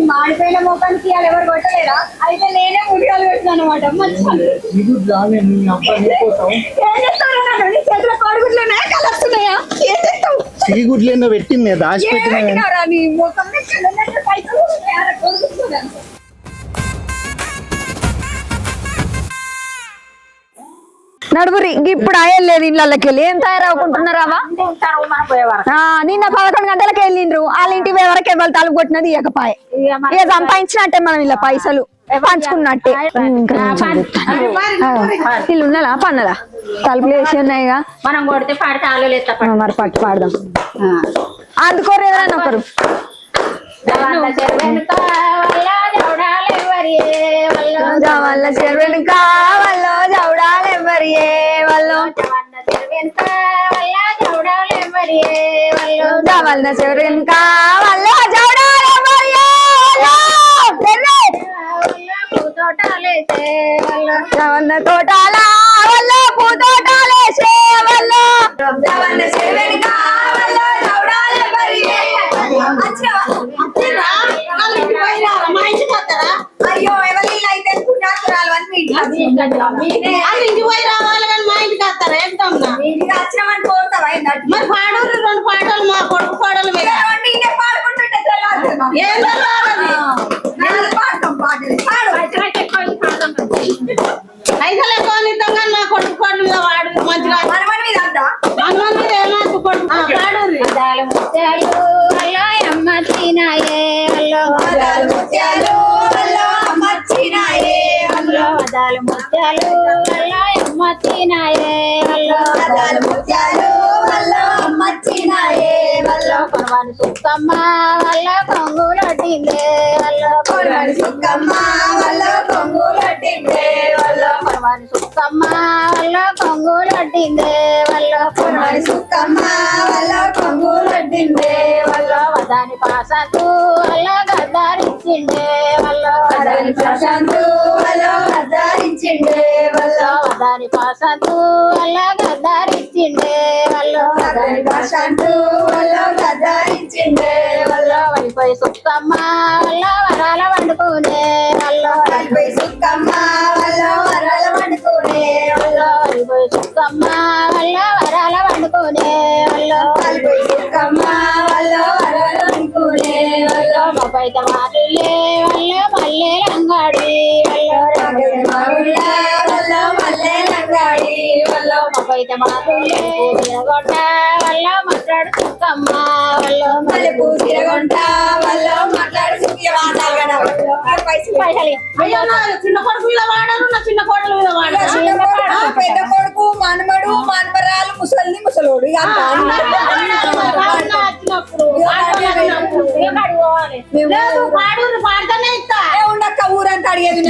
మాడిపోయిన మొఖానికి వాళ్ళు ఎవరు కొట్టలేరా? అయితే నేనే ముడియాలు పెట్టాను అనమాట. చేతిలో కోడిగుడ్లు కలర్స్తున్నాయా? ఏం చేస్తావు? సిగిగుడ్లు పెట్టింది దాచిపెట్టినా నీ మొఖం పైసలు నడుగురి ఇప్పుడు అయ్యలేదు ఇళ్ళకి వెళ్ళి ఏం తయారవుకుంటున్నారావా? నిన్న 11 గంటలకు వెళ్ళిండ్రు. వాళ్ళ ఇంటి వరకు ఎవరు తలుపు కొట్టినది ఇకపాయ ఇక సంపాదించినట్టే మనం ఇలా పైసలు పంచుకున్నట్టే. ఇల్లు ఉన్నదా పన్నదా తలుపులు వేసి ఉన్నాయిగా మనం కొడితే పాడితే ఆలో మరి పట్టు పాడదాం. అందుకోరు ఎవరైనా ఒకరు జవల్ల చెరువుని కావాలో జవడాలు ఎవరి వాళ్ళు జవల్ల చెరువుని కావాలో జవడాలు ఎవరి జవల్ల తోటాల వల్ల పూతోటాలేసే వాళ్ళు జవల్ల చెరువుని కావాలో జవడాలు ఎవరి అయ్యో ఎవరి అయితే పుణ్యాత్తురాలు అని ఇంటికి పోయి రావాలి కానీ మా ఇంటికి వస్తారా వచ్చినామని కోరుతావా? మరి పాడోళ్ళు 2 పాటలు మా కొడుకు పాడలు మీద పాడుకుంటుంటే పైసలు ఎక్కువ ఇద్దాం కానీ మా కొడుకు పాటలు మీద వాడు మంచిగా హనుమాన్ మీద అంతా హనుమాన్ మీద ఏమాకు కొడుకు పాడు అమ్మ తినాయే ముత్యాలు అమ్మచ్చినాయే వదాలు ముత్యాలు అమ్మ తినాయే ముత్యాలు అమ్మచ్చినాయే కొనవాని సుక్కమ్మ వల్ల కొంగులట్టిందే కొనవాని సుక్కమ్మ వల్ల కొంగులట్టిందే కొనవాని సుక్కమ్మ వల్ల కొంగులట్టిందే కొనవాని సుక్కమ్మ వల్ల కొంగులట్టిందే వదాని పాసకు వల్ల గద్దారించిండే వదాని ప్రశాంతు వల్ల గద్దారించిండే వదాని పాసకు వల్ల గద్దారించిండే వదాని ప్రశాంతు వల్ల గద్దారించిండే వడిపోయి సుక్కమ్మ వల్ల వరాల వండుకునే వడిపోయి సుక్కమ్మ వల్ల వరాల వండుకునే వడిపోయి సుక్కమ్మ వల్ల వరాల వండుకునే వడిపోయి సుక్కమ్మ వల్ల వరాల వండుకునే బొబ్బైత మారులే వల్ల మల్లె రంగాడి వల్ల మల్లె రంగాడి బొబ్బైత మారులే తిరగొట్ట వల్ల మాట్లాడు సుక్కమ్మ మల్లె పూసిరగొంట వల్ల మాట్లాడు సుఖియ వాతావరణ పైసలు అయ్యో నా చిన్న కొడుకు మీద వాడారు నా చిన్న కోడలు మీద వాడారు పెద్ద కొడుకు మనమడు మనమరాలు ముసలి ముసలోడు పాడుతూనే ఇస్తా ఉండక్క ఊరంతా అడిగేది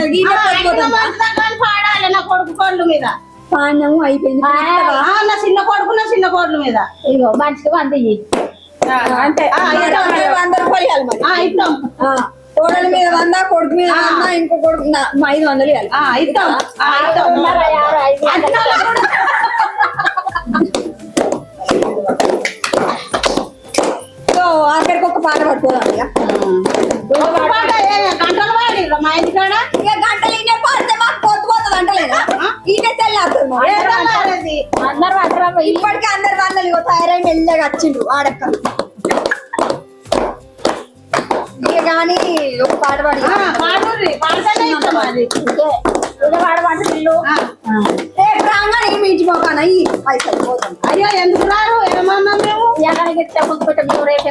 పాడాలి నా కొడుకు కోళ్ళ మీద పాండము అయిపోయింది నా చిన్న కొడుకు నా చిన్న కోళ్ళ మీద ఇగో మనిషికి 100 ఇయ్యి అంటే 100 రూపాయలు మరి ఇస్తాం కోడల మీద 100 కొడుకు మీద 100 ఇంకో కొడుకు 500 ఇవ్వాలి ఇస్తాం ఆఖరికి ఒక పాట పట్టుకోదాం గంటలు వాడి మా ఇంటికాడ ఇక గంటలు ఈయన పాడితే మాకు పోతుంది అంటలేదా ఈయన తెల్లారుతుంది ఇప్పటికే అందరు 100 తయారై మెల్లగా వచ్చిండ్రు ఆడక్క ఇక కానీ ఒక పాట పాడి మించిపోకానా ఈ పైసలు పోతాం. అయ్యో ఎందుకు రారు ఏమన్నా మేము ఎక్కడికి పెట్ట మేము రేపు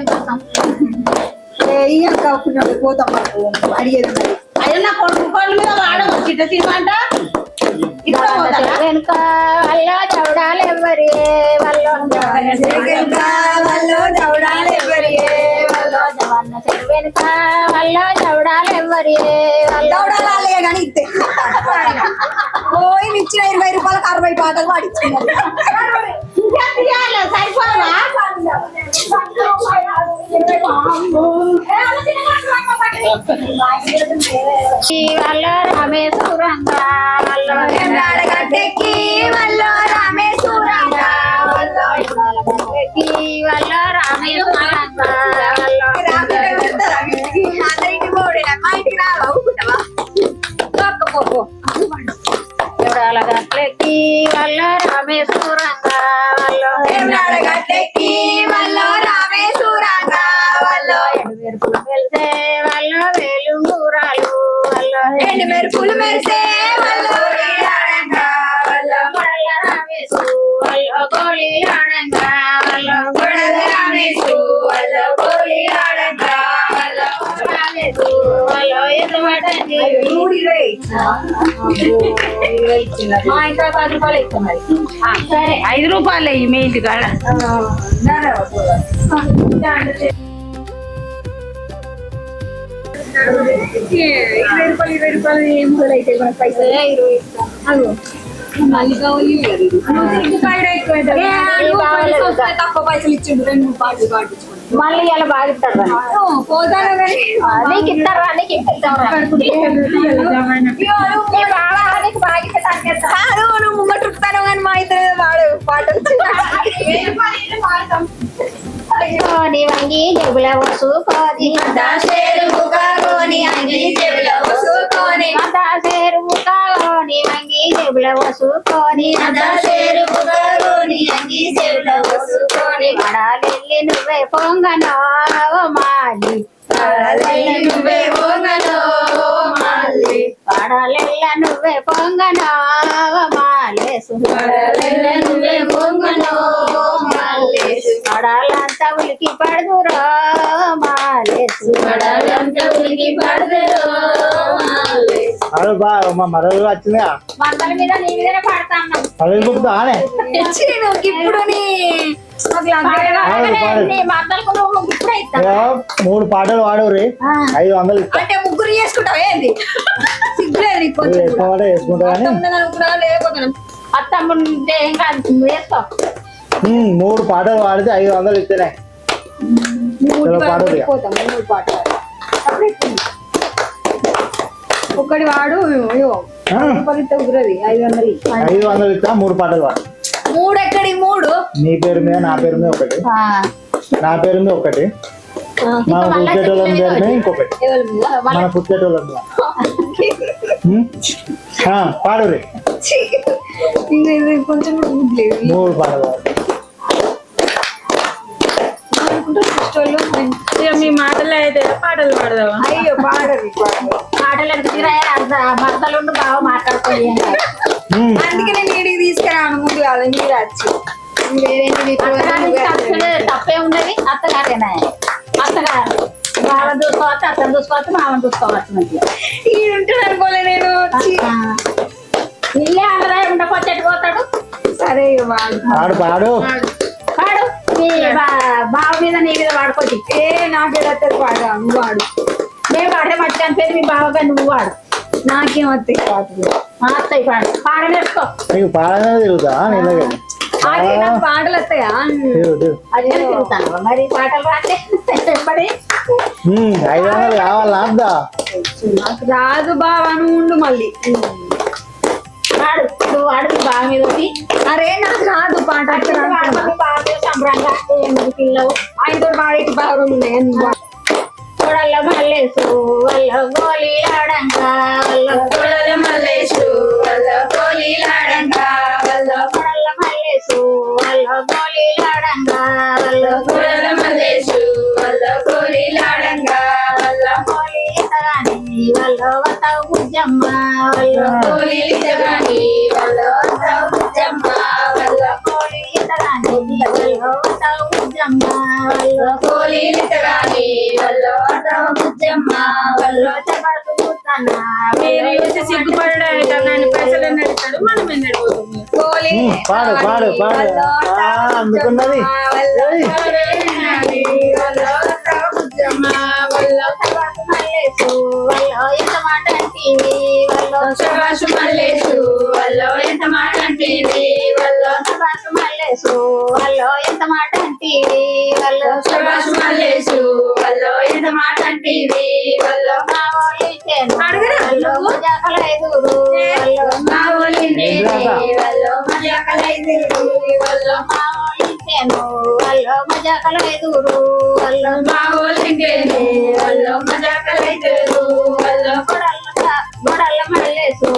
పోతాం అడిగేది అయ్యో నా కొడుకు కోళ్ళ మీద వాడము చిట్ట తీమంట వెనుక వల్ల చౌడాలు ఎవరి చౌడాలు ఎవరి జవన్న వెనుక వల్ల చౌడాలు ఎవరి చౌడాలే కానీ ఇస్తే పోయి ఇచ్చిన 20 రూపాయలకు 60 పాటలు పాడించుకున్నారు సరిపోవా వల్ల రామేశ్వరంగా గడ్డెక్కి వల్ల రామేశ్వరంగా వల్ల రామేశ్వరంగా అందరికి ఎవరాల గట్లెక్కి వల్ల రామేశ్వరంగా గట్టెక్కి వల్ల రామేశ్వరంగా వల్ల మెరుపులు వెళ్తే వల్ల వేలుంగురాలు వల్ల ఎండు మెరుపులు మెరిసే వల్ల కొడల రామేశు వల్ల గోళీ ఆడంగా వల్ల కొడల రామేశు వల్ల గోళీ ఆడంగా వల్ల రామేశు వల్ల ఎదుమటండి మా ఇంట్లో 10 రూపాయలు ఇస్తాం మరి సరే 5 రూపాయలు మీ ఇంటి కాడ ₹20 ఏం అయితే మన పైసలు 20 తక్కువ పైసలు ఇచ్చిండు 2 పాటలు పాటించుకోండి మళ్ళీ ఇలా బాగిస్తాడు పోతాను నీకు ఇస్తారా నీకు నువ్వు ముంగట రుక్కుతాను కానీ మా ఇద్దరు వాడు పాటలు నీ వంగి జబుల వసుకోని దాసేరుని అంగి చెవుల వసుకోని దాసేరుని వంగి జబుల వసుకోని దాసేరుని అంగి చెవుల వసుకోని పడాలెల్లి నువ్వే పొంగనో మాలి నువ్వే ఓంగనో మళ్ళీ పడాలెల్ల నువ్వే పొంగనో మాలేసు నువ్వే ఓంగనో మళ్ళీ పడాలంతా ఉలికి పడుదురో మాలేసు పడాలంతా ఉలికి పడదరో మళ్ళీ అరే బా మా మరలు వచ్చిందా మందల మీద నీ మీదనే పడతాను అవి బుక్తా ఆనే ఇప్పుడు మందలకు నువ్వు ఇప్పుడే ఇస్తాను 3 పాటలు వాడవురి 500 ఇస్తా అంటే ముగ్గురు చేసుకుంటావు ఏంది సిగ్గులేదు నీకు కొంచెం ఎక్కువ కూడా. వాడే వేసుకుంటా కానీ అనుకున్నా లేకపోతున్నాం అత్తమ్ముంటే ఏం కాదు నువ్వు వేసుకో 3 పాటలు వాడితే 500 ఇస్తేనే చలో పాడు ఇక. పోతాం 3 పాటలు ఒక్కడి వాడు ఇగో ఆ, కుదరది 500 500 ఇస్తా 3 పాటలు వాడు 3 ఎక్కడి 3 నీ పేరు మీద నా పేరు మీద ఒకటి నా పేరు మీద ఒకటి మన పుచ్చేటోళ్ళ పేరు మీద ఇంకొకటి ఎవరి మీద? మన పుచ్చేటోళ్ళ మీద పాడు రే ఛీ, ఇది కొంచెం కూడా గుడ్లేదు 3 పాటలు వాడు మీ మాటలు అయితే పాటలు పాడదావా అయ్యో పాడరు పాటలు భర్తలుండు బాగా మాట్లాడుకోవాలి అందుకే నేను నీడికి తీసుకురాను ముందు కాదు మీరు వచ్చి తప్పే ఉన్నది అత్తగారేనా అత్తగారు వాళ్ళ చూసుకోవచ్చు అత్తను చూసుకోవచ్చు మామని చూసుకోవచ్చు మంచిగా ఈ ఉంటాను అనుకోలే నేను ఛీ. ఇల్లే అందరూ ఉండకొచ్చేట్టు పోతాడు సరే ఇక వాడు పాడు పాడు వాడు మీ బావ మీద నీ మీద వాడుకోవచ్చు ఏ నాకేదత్తారు పాడా నువ్వు వాడు మేము వాడే మట్టి అనిపోయింది మీ బావగా నువ్వు వాడు నాకేం వస్తాయి పాటలు మా అత్తయ్య పాడు పాడ నేర్చుకో నీకు పాడగానే తిరుగుతా నేను అదే నాకు పాటలు వస్తాయా అదే తిరుగుతాను మరి పాటలు రాస్తే పడి 500 కావాలా అద్దా నాకు రాదు బావా నువ్వు ఉండు మళ్ళీ వాడు నువ్వు వాడు మీ బావ మీద ఒకటి అరే నాకు రాదు పాట అట్లా రాదు. సంబరంగా ఎందుకు పిల్లవు ఆయనతో పాడేటి బాగా ఉన్నాయి కొడల మల్లేసు వల్ల గోలీలాడంగా వల్ల కొడల మల్లేసు వల్ల గోలీలాడంగా వల్ల కొడల మల్లేసు వల్ల గోలీలాడంగా వల్ల కొడల మల్లేసు వల్ల గోలీలాడంగా వల్ల గోలీతగాని వల్ల వస్తావు బుజ్జమ్మ వల్ల గోలీతగాని వల్ల వస్తావు బుజ్జమ్మ వల్ల గోలీతగాని వల్ల వస్తావు బుజ్జమ్మ వల్ల గోలీతగాని వల్ల వస్తావు బుజ్జమ్మ వల్ల చెప్పకు కూర్చున్నా సిగ్గుపడ్డాడు పైసలు అడుగుతాడు మనం అడుగుతుంది గోలీ పాడు పాడు పాడు అందుకున్నది మల్లేసు వల్ల ఎంత మాట అంటివి వల్ల శబాషు మల్లేసు వల్ల ఎంత మాట అంటివి వల్ల శబాషు మల్లేసు వల్ల ఎంత మాట అంటివి వల్ల శబాషు మల్లేసు వల్ల ఎంత మాట అంటివి వల్ల మా వాళ్ళు ఇచ్చేను అడగరా నువ్వు? జాకలైదురు వల్ల మా ఊళ్ళింది వల్ల మజాకలైదు వల్ల మా వాళ్ళు ఇచ్చేను వల్ల మజాకలైదురు వల్ల మా ఊళ్ళింది వల్ల మజాకలైదు వల్ల గొడల్ల మల్లేసు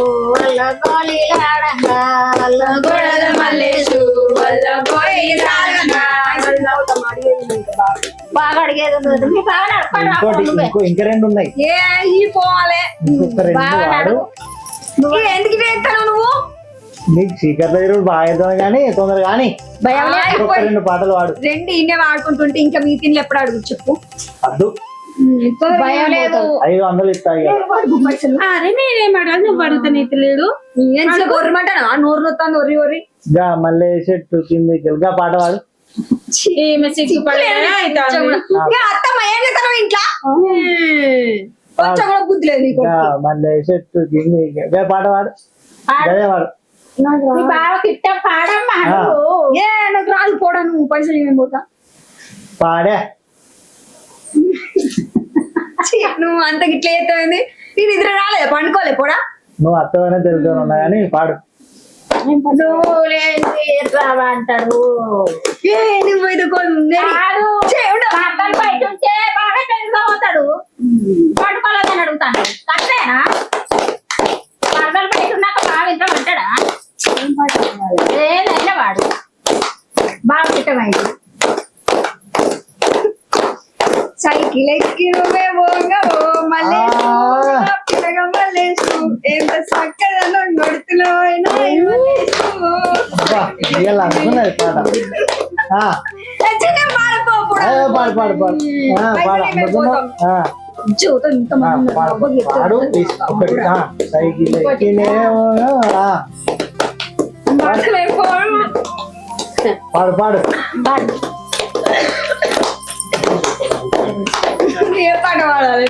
మీ బావని అడుక్కొని రా ఇంకోటి నువ్వే. ఇంకా రెండు ఉన్నాయి. ఏ ఈ పోవాలే ఇంకొక రెండు బావని వాడు. అడుగు. ఎందుకు చేస్తాను నువ్వు నీకు చీకట్లో ఈరోజు బాగా అవుతావు కానీ తొందరగా కానీ భయం లేదు. ఇంకొక రెండు పాటలు వాడు. రెండు ఇన్నే వాడుకుంటుంటే ఇంకా మీ తిండ్లు ఎప్పుడు అడుగు చెప్పు అద్దు భయం లేదు. 500 ఇస్తాయి కదా. అరే నేనేమాడాలి నువ్వు అడుగుతానైతే లేడు గొర్రెమంటానా నోరు నొత్తాను ఒర్రి ఒర్రి గా మళ్ళీ చెట్టు కింద గా పాట వాడు. ఏమి సిగ్గుపడేలా అవుతాంది. అత్తమ్మ ఏం చేస్తాను ఇంట్లో కొంచెం కూడా బుద్ధి లేదు నీకు గా మళ్ళీ చెట్టు కింద గా పాట వాడు. గదే వాడు. మీ బావకి ఇట్టం పాడమ్మా నువ్వు. ఏ నాకు రాదు పోడా నువ్వు పైసలు ఏమేమి పోతా పాడే ఛీ, నువ్వు అంత గిట్ల చేస్తావు నేను నిద్ర రాలేదు పండుకోలే పోడా నువ్వు అత్తమైనా తెలుగుతూ ఉన్నా కానీ పాడు. నువ్వు లేనిది ఎట్లా అంటారు. ఏ నువ్వు ఇది కాదు. భర్తలు బయట ఉంటే బాగా తెలుసుకోతాడు. పడుకోలేదని అడుగుతాను కష్టేనా? భర్తలు బయట ఉన్నాక బాగా ఇంట్లో అంటాడా? ఏదైనా వాడు బాగా ఇష్టమైంది. సైకిల్ ఎక్కి నువ్వే పోగవో మల్లేసు పిల్లగా మల్లేసు ఎంత చక్కగా కొడుతున్నావు అబ్బా, ఇవాళ అనుకున్నది పాట. పాడు పాడు పాడు పాడు అనుకున్నావు. పాడు ఒకటి సైకిల్ ఎక్కినేమో. పాడు పాడు పాట పాడాలి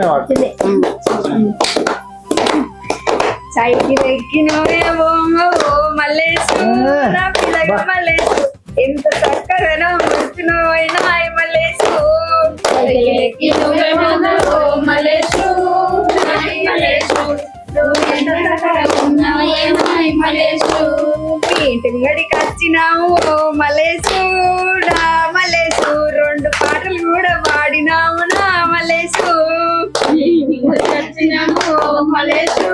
సైకిల్ ఎక్కి నువ్వే పోగవో మల్లేసు నా పిల్లగా మల్లేసు ఎంత చక్కగా కొడుతున్నావు మల్లేసు సైకిల్ ఎక్కి నువ్వే పోగవో మల్లేసు ఇంటి గడికి వచ్చినావు మలేసు నా మలేసు రెండు పాటలు కూడా పాడినావు నా మలేసు మలేసు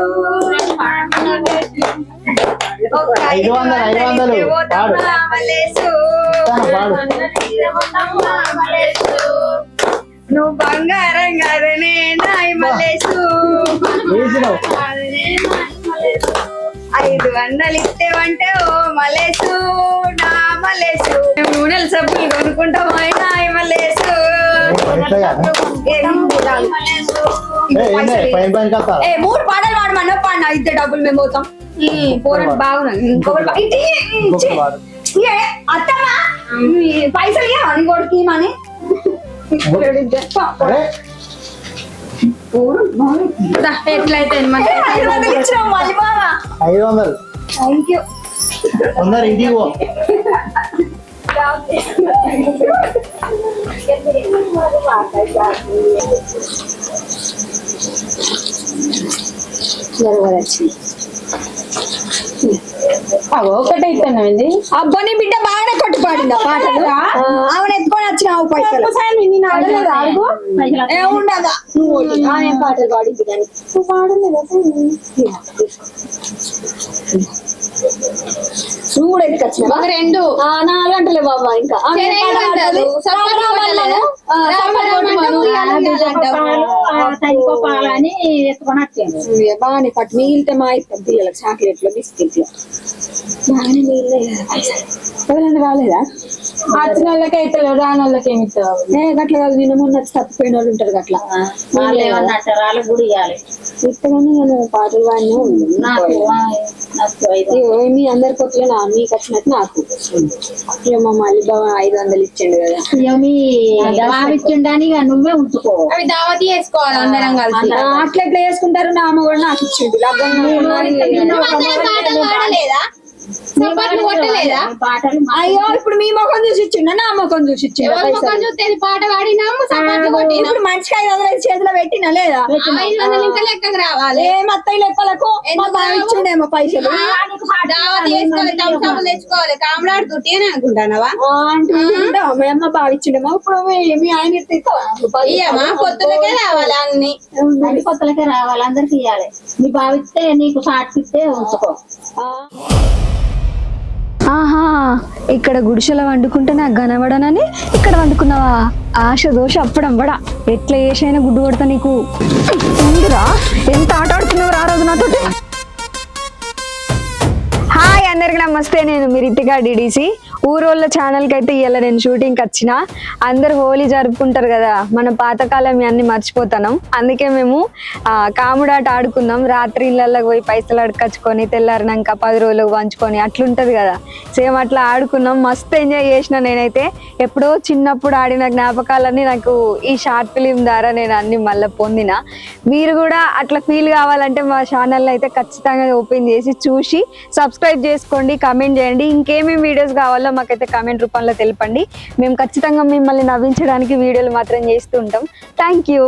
500 పాడు. మలేసు పాడు. నువ్వు బంగారం కదనే నాయ్ మలేసు వేసినావు. 500 ఇస్తేవంటే ఓ మలేసు నా మలేసు నూనెల సబ్బులు కొనుక్కుంటాం నాయ్ మలేసు పైన పైన కట్టాలి. ఏ 3 పాటలు పాడమన్నా పాడినా ఇద్దరు డబ్బులు మేము పోతాం పోరాడు బాగున్నాయి ఇంకొక వాడు. అత్తమ్మా పైసలు ఇవ్వని కొడుకు మని అరే ఎట్లయితే మళ్ళీ బాగా 500 థ్యాంక్ యూ తొందర ఇంటికి పో. ఒకటే ఇస్తానండి. అబ్బా నీ బిడ్డ బాగానే కొట్టు పాడిందా పాటలు ఆమెను ఎత్తుకొని వచ్చినావు పైసలు ఉండదా నువ్వు పాటలు పాడింది కానీ నువ్వు పాడలేదా నువ్వు కూడా ఎత్తుకొచ్చినావా 2 4 గంటలే బాబా ఇంకా పాలని ఎత్తుకొని వచ్చాను. బాగానే పట్టు మిగిలితే మా ఇస్తాం పిల్లలకు చాక్లెట్లు బిస్కెట్లు బాగానే మిగిలినాయి కదా పైసలు ఎవరన్నా రాలేదా వచ్చిన వాళ్ళకి అయితే రాని వాళ్ళకి ఏమి ఇస్తావు? గట్ల కాదు నేను మొన్న తప్పిపోయిన వాళ్ళు ఉంటారు గట్లా వాళ్ళు ఏమన్నా అంటారు వాళ్ళకి కూడా ఇవ్వాలి. ఇస్తగానే నేను పాటలు వాడినే ఉంది మీ అందరి కొత్తలేనా మీకు వచ్చినట్టు నాకు ఇక మా మళ్ళీ బాబా 500 ఇచ్చిండు కదా ఇక మీ ఇచ్చిండని ఇక నువ్వే ఉంచుకో. అవి దావతి చేసుకోవాలి అందరం కలిసి. అట్లా ఎట్లా చేసుకుంటారు నా అమ్మ కూడా నాకు ఇచ్చిండు పాటలు అయ్యో ఇప్పుడు మీ ముఖం చూసి ఇచ్చిండు నా ముఖం చూసి ఇచ్చిండు పాట పాడినాము ఇప్పుడు మనిషికి 500 చేతిలో పెట్టినా లేదా ఇంకా లెక్కకు రావాలి. ఏం అత్తయ్య లెక్కలకు మా బాగా ఇచ్చిండేమో పైసలు దావతి చేసుకోవాలి, తమసాములు తెచ్చుకోవాలి. కామలాడు తుట్టేనే అనుకుంటానవా? అంటే మా అమ్మ బాగా ఇచ్చిండేమో ఇప్పుడు మీ ఆయన ఇయ్యమా పొత్తులకే రావాలి అన్ని. అన్ని కొత్తలకే రావాలి, అందరికి ఇవ్వాలి. నీ భావిస్తే నీకు సాటిస్తే ఉంచుకో. ఆహా ఇక్కడ గుడిసెల వండుకుంటే నాకు కనబడనని ఇక్కడ వండుకున్నావా? ఆశ దోష అప్పుడంబడా ఎట్లా ఏసైనా గుడ్డు కొడతా నీకు. ఉందిరా ఎంత ఆట ఆడుతున్నావు ఆ రోజు నాతోటి. హాయ్ అందరికి నమస్తే, నేను మీ రితికా డిడిసి. ఊరోళ్ళ ఛానల్కి అయితే ఇవాళ నేను షూటింగ్కి వచ్చిన. అందరు హోలీ జరుపుకుంటారు కదా, మన పాతకాలం అన్ని మర్చిపోతున్నాం. అందుకే మేము కాముడాట ఆడుకున్నాం. రాత్రి ఇళ్ళకి పోయి పైసలు అడకచ్చుకొని తెల్లారినాక 10 రోజులకు పంచుకొని అట్లుంటది కదా, సేమ్ అట్లా ఆడుకున్నాం. మస్తు ఎంజాయ్ చేసిన నేనైతే. ఎప్పుడో చిన్నప్పుడు ఆడిన జ్ఞాపకాలన్నీ నాకు ఈ షార్ట్ ఫిలిం ద్వారా నేను అన్ని మళ్ళీ పొందిన. మీరు కూడా అట్లా ఫీల్ కావాలంటే మా ఛానల్ అయితే ఖచ్చితంగా ఓపెన్ చేసి చూసి సబ్స్క్రైబ్ చేసుకోండి, కామెంట్ చేయండి. ఇంకేమేమి వీడియోస్ కావాలో మాకైతే కామెంట్ రూపంలో తెలపండి. మేము ఖచ్చితంగా మిమ్మల్ని నవ్వించడానికి వీడియోలు మాత్రం చేస్తూ ఉంటాం. Thank you.